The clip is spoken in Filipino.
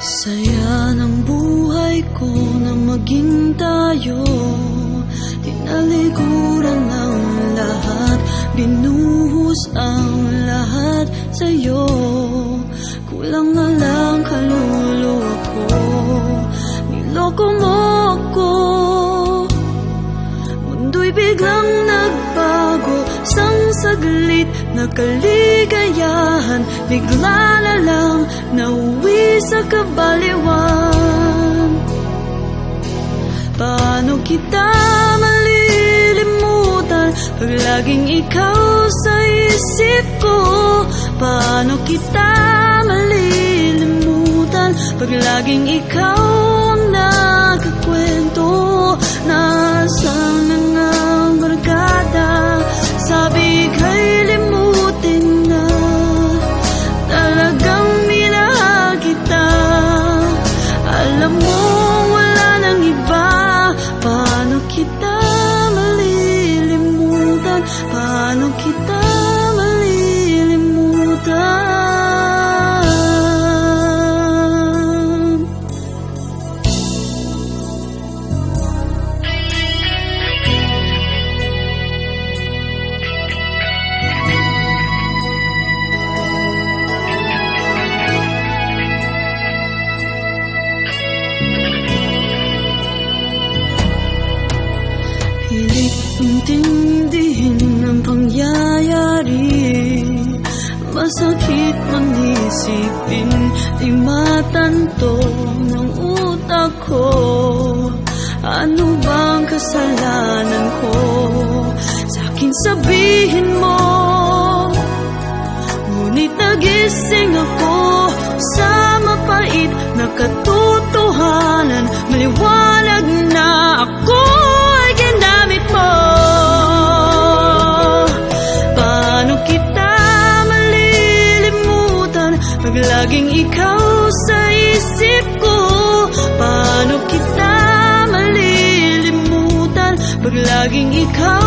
Saya ng buhay ko na maging tayo. Tinalikuran ng lahat, binuhos ang lahat sa'yo. Kulang na lang kaluluwa ko, niloko mo ako. Mundo'y biglang nagbago, sang saglit na kaligayahan, bigla na lang nauwi sa kabaliwan. Paano kita malilimutan pag laging ikaw sa isip ko? Paano kita malilimutan pag laging ikaw ang nagkukwento? Nasaan na nga ang barkada? Sabi kay limutin na, talagang minahal kita. Alam mo wala nang iba. Paano kita malilimutan? Paano kita malilimutan? Pilit intindihin ang pangyayari, masakit man isipin, di matanto ng utak ko. Ano bang kasalanan ko? Sa'kin sabihin mo. Ngunit nagising ako sa mapait na katotohanan, maliwanag na ako ay ginamit mo. Paano kita malilimutan pag laging ikaw sa isip ko? Paano kita malilimutan pag laging ikaw